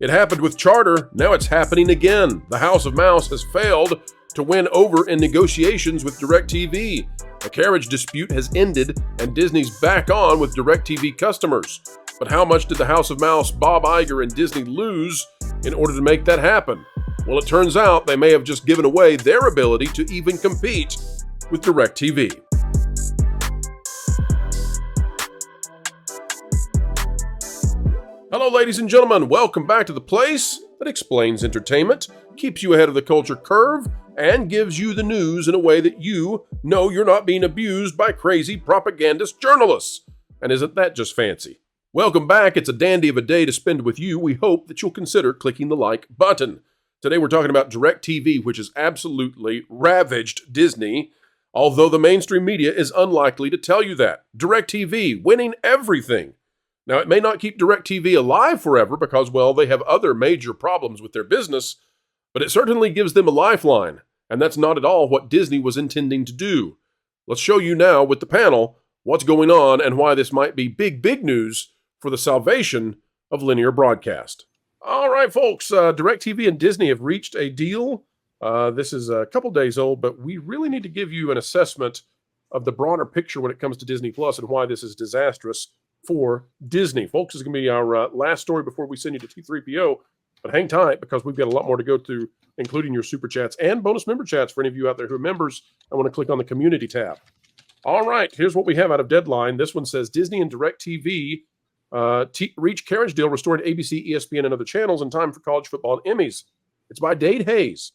It happened with Charter, now it's happening again. The House of Mouse has failed to win over in negotiations with DirectTV. The carriage dispute has ended, and Disney's back on with DirectTV customers. But how much did the House of Mouse, Bob Iger, and Disney lose in order to make that happen? Well, it turns out they may have just given away their ability to even compete with DirectTV. Hello, ladies and gentlemen. Welcome back to the place that explains entertainment, keeps you ahead of the culture curve, and gives you the news in a way that you know you're not being abused by crazy propagandist journalists. And isn't that just fancy? Welcome back. It's a dandy of a day to spend with you. We hope that you'll consider clicking the like button. Today we're talking about DirectTV, which has absolutely ravaged Disney, although the mainstream media is unlikely to tell you that. DirectTV winning everything. Now, it may not keep DirectTV alive forever because, well, they have other major problems with their business, but it certainly gives them a lifeline, and that's not at all what Disney was intending to do. Let's show you now with the panel what's going on and why this might be big news for the salvation of linear broadcast. All right, folks, DirectTV and Disney have reached a deal. This is a couple days old, but we really need to give you an assessment of the broader picture when it comes to Disney Plus and why this is disastrous for Disney. Folks, this is going to be our last story before we send you to T3PO, but hang tight because we've got a lot more to go through, including your super chats and bonus member chats for any of you out there who are members. I want to click on the community tab. All right, here's what we have out of Deadline. This one says Disney and DirectTV reach carriage deal restoring ABC, ESPN, and other channels in time for college football and Emmys. It's by Dade Hayes.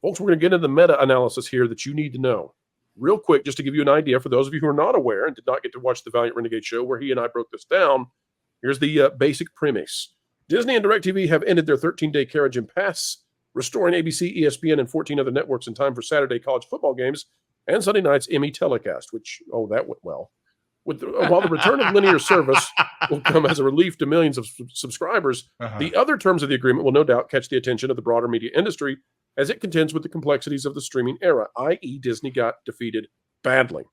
Folks, we're going to get into the meta-analysis here that you need to know. Real quick, just to give you an idea, for those of you who are not aware and did not get to watch the Valiant Renegade show where he and I broke this down, here's the basic premise. Disney and DirectTV have ended their 13-day carriage impasse, restoring ABC, ESPN, and 14 other networks in time for Saturday college football games and Sunday night's Emmy telecast, which, that went well. While the return of linear service will come as a relief to millions of subscribers, the other terms of the agreement will no doubt catch the attention of the broader media industry as it contends with the complexities of the streaming era, i.e. Disney got defeated badly.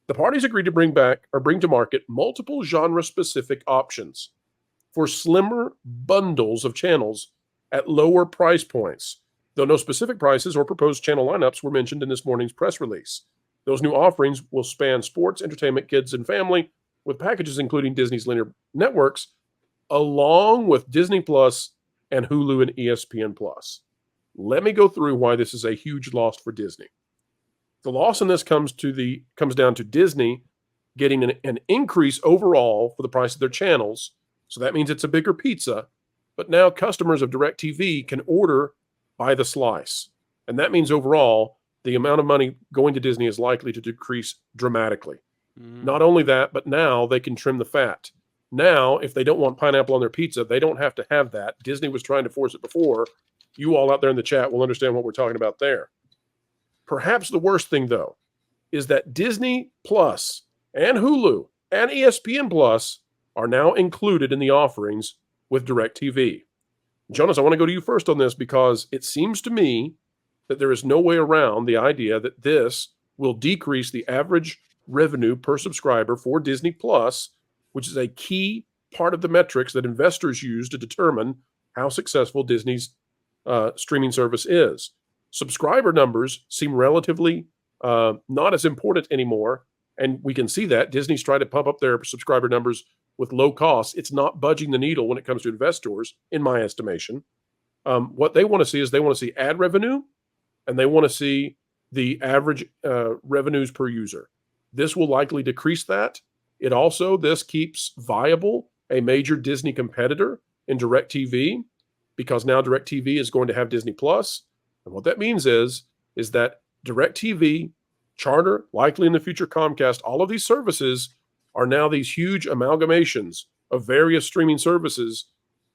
The parties agreed to bring to market multiple genre-specific options for slimmer bundles of channels at lower price points, though no specific prices or proposed channel lineups were mentioned in this morning's press release. Those new offerings will span sports, entertainment, kids, and family, with packages including Disney's linear networks, along with Disney Plus and Hulu and ESPN Plus. Let me go through why this is a huge loss for Disney. The loss in this comes down to Disney getting an increase overall for the price of their channels. So that means it's a bigger pizza. But now customers of DirectTV can order by the slice. And that means overall, the amount of money going to Disney is likely to decrease dramatically. Not only that, but now they can trim the fat. Now, if they don't want pineapple on their pizza, they don't have to have that. Disney was trying to force it before. You all out there in the chat will understand what we're talking about there. Perhaps the worst thing, though, is that Disney Plus and Hulu and ESPN Plus are now included in the offerings with DirectTV. Jonas, I want to go to you first on this because it seems to me that there is no way around the idea that this will decrease the average revenue per subscriber for Disney Plus, which is a key part of the metrics that investors use to determine how successful Disney's streaming service is. Subscriber numbers seem relatively not as important anymore, and we can see that Disney's trying to pump up their subscriber numbers with low costs. It's not budging the needle when it comes to investors, in my estimation. What they want to see is they want to see ad revenue, and they want to see the average revenues per user. This will likely decrease that. This keeps viable a major Disney competitor in DirectTV, because now DirectTV is going to have Disney Plus. And what that means is that DirectTV, Charter, likely in the future Comcast, all of these services are now these huge amalgamations of various streaming services.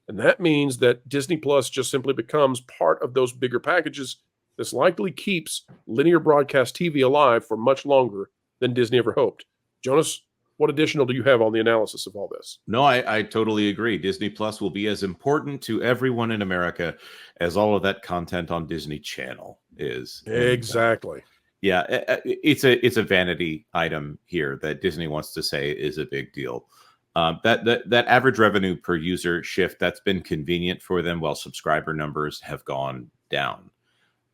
And that means that Disney Plus just simply becomes part of those bigger packages. This likely keeps linear broadcast TV alive for much longer than Disney ever hoped. Jonas, what additional do you have on the analysis of all this? No, I totally agree. Disney Plus will be as important to everyone in America as all of that content on Disney Channel is. Exactly. Yeah, it's a vanity item here that Disney wants to say is a big deal. That average revenue per user shift, that's been convenient for them while subscriber numbers have gone down.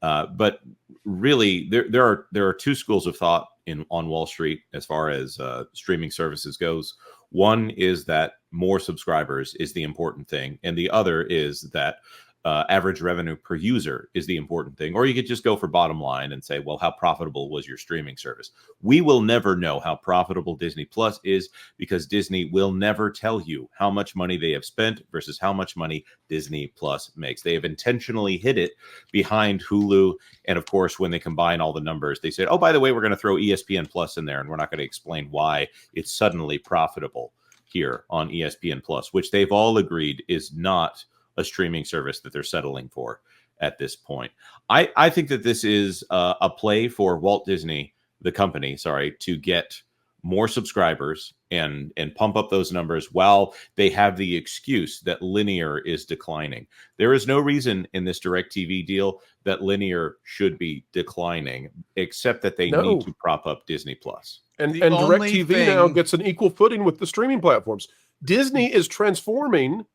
But really, there are two schools of thought on Wall Street as far as streaming services goes. One is that more subscribers is the important thing, and the other is that average revenue per user is the important thing. Or you could just go for bottom line and say, well, how profitable was your streaming service? We will never know how profitable Disney Plus is because Disney will never tell you how much money they have spent versus how much money Disney Plus makes. They have intentionally hid it behind Hulu. And of course, when they combine all the numbers, they said, oh, by the way, we're going to throw ESPN Plus in there, and we're not going to explain why it's suddenly profitable here on ESPN Plus, which they've all agreed is not a streaming service that they're settling for at this point. I think that this is a play for Walt Disney, the company, to get more subscribers and pump up those numbers while they have the excuse that linear is declining. There is no reason in this DirectTV deal that linear should be declining, except that they need to prop up Disney Plus. And DirectTV now gets an equal footing with the streaming platforms. Disney is transforming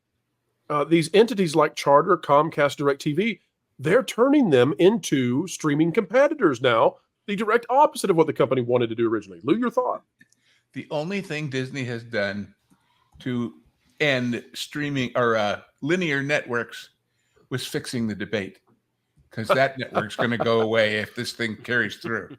these entities like Charter, Comcast, DirectTV. They're turning them into streaming competitors now, the direct opposite of what the company wanted to do originally. Lou, your thought? The only thing Disney has done to end streaming or linear networks was fixing the debate, because that network's going to go away if this thing carries through.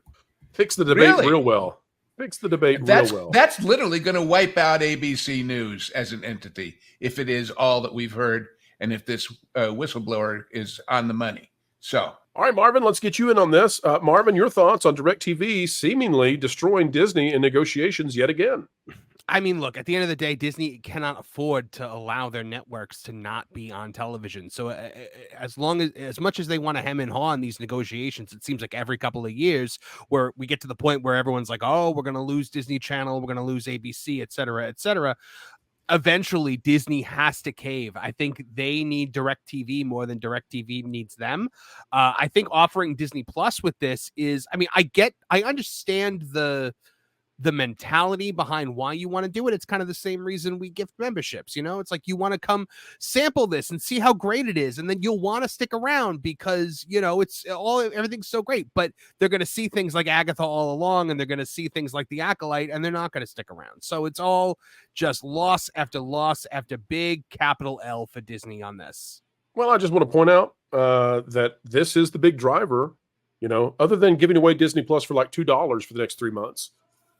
Fix the debate real well. Fix the debate real well. That's literally going to wipe out ABC News as an entity if it is all that we've heard and if this whistleblower is on the money. So, all right, Marvin, let's get you in on this. Marvin, your thoughts on DirectTV seemingly destroying Disney in negotiations yet again? I mean, look, at the end of the day, Disney cannot afford to allow their networks to not be on television. So as much as they want to hem and haw on these negotiations, it seems like every couple of years where we get to the point where everyone's like, oh, we're going to lose Disney Channel, we're going to lose ABC, et cetera, et cetera. Eventually, Disney has to cave. I think they need DirectTV more than DirectTV needs them. I think offering Disney Plus with this is, I mean, I understand the mentality behind why you want to do it. It's kind of the same reason we gift memberships. It's like you want to come sample this and see how great it is, and then you'll want to stick around because everything's so great. But they're going to see things like Agatha All Along, and they're going to see things like The Acolyte, and they're not going to stick around. So it's all just loss after big capital L for Disney on this. Well, I just want to point out that this is the big driver. Other than giving away Disney Plus for like $2 for the next 3 months.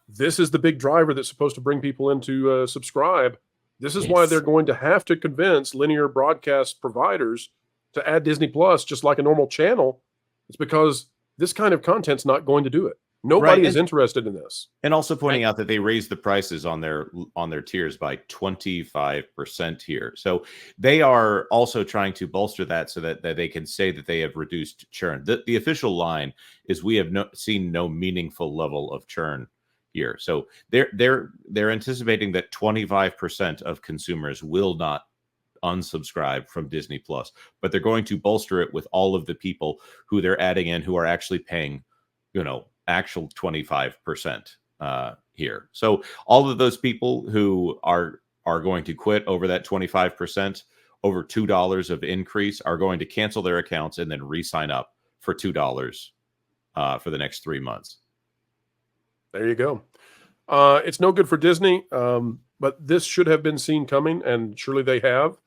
This is the big driver that's supposed to bring people in to subscribe. This is why they're going to have to convince linear broadcast providers to add Disney Plus just like a normal channel. It's because this kind of content's not going to do it. Nobody is interested in this. And also pointing out that they raised the prices on their tiers by 25% here. So they are also trying to bolster that so that they can say that they have reduced churn. The official line is we have seen no meaningful level of churn here. So they're anticipating that 25% of consumers will not unsubscribe from Disney Plus, but they're going to bolster it with all of the people who they're adding in who are actually paying, actual 25% here. So all of those people who are going to quit over that 25%, over $2 of increase, are going to cancel their accounts and then re-sign up for $2 for the next 3 months. There you go. It's no good for Disney, but this should have been seen coming, and surely they have.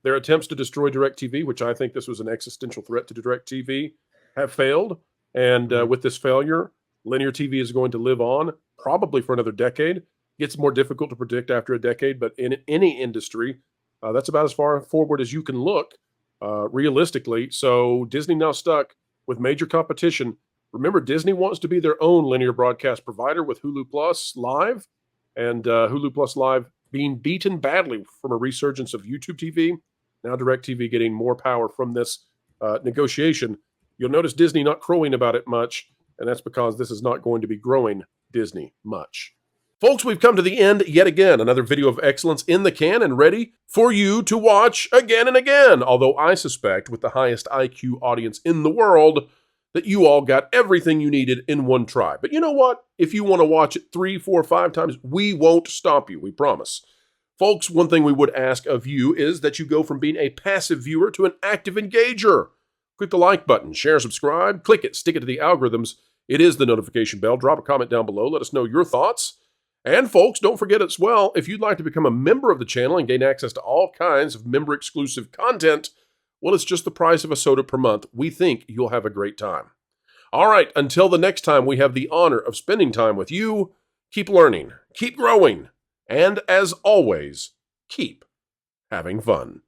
Their attempts to destroy DirectTV, which I think this was an existential threat to DirectTV, have failed. And with this failure, linear TV is going to live on probably for another decade. It gets more difficult to predict after a decade, but in any industry, that's about as far forward as you can look realistically. So Disney now stuck with major competition. Remember, Disney wants to be their own linear broadcast provider with Hulu Plus Live, and Hulu Plus Live being beaten badly from a resurgence of YouTube TV. Now DirectTV getting more power from this negotiation. You'll notice Disney not crowing about it much, and that's because this is not going to be growing Disney much. Folks, we've come to the end yet again. Another video of excellence in the can and ready for you to watch again and again. Although I suspect with the highest IQ audience in the world, that you all got everything you needed in one try. But you know what? If you want to watch it 3, 4, 5 times, we won't stop you, we promise. Folks, one thing we would ask of you is that you go from being a passive viewer to an active engager. Click the like button, share, subscribe, click it, stick it to the algorithms. It is the notification bell. Drop a comment down below. Let us know your thoughts. And folks, don't forget as well, if you'd like to become a member of the channel and gain access to all kinds of member-exclusive content, well, it's just the price of a soda per month. We think you'll have a great time. All right, until the next time we have the honor of spending time with you, keep learning, keep growing, and as always, keep having fun.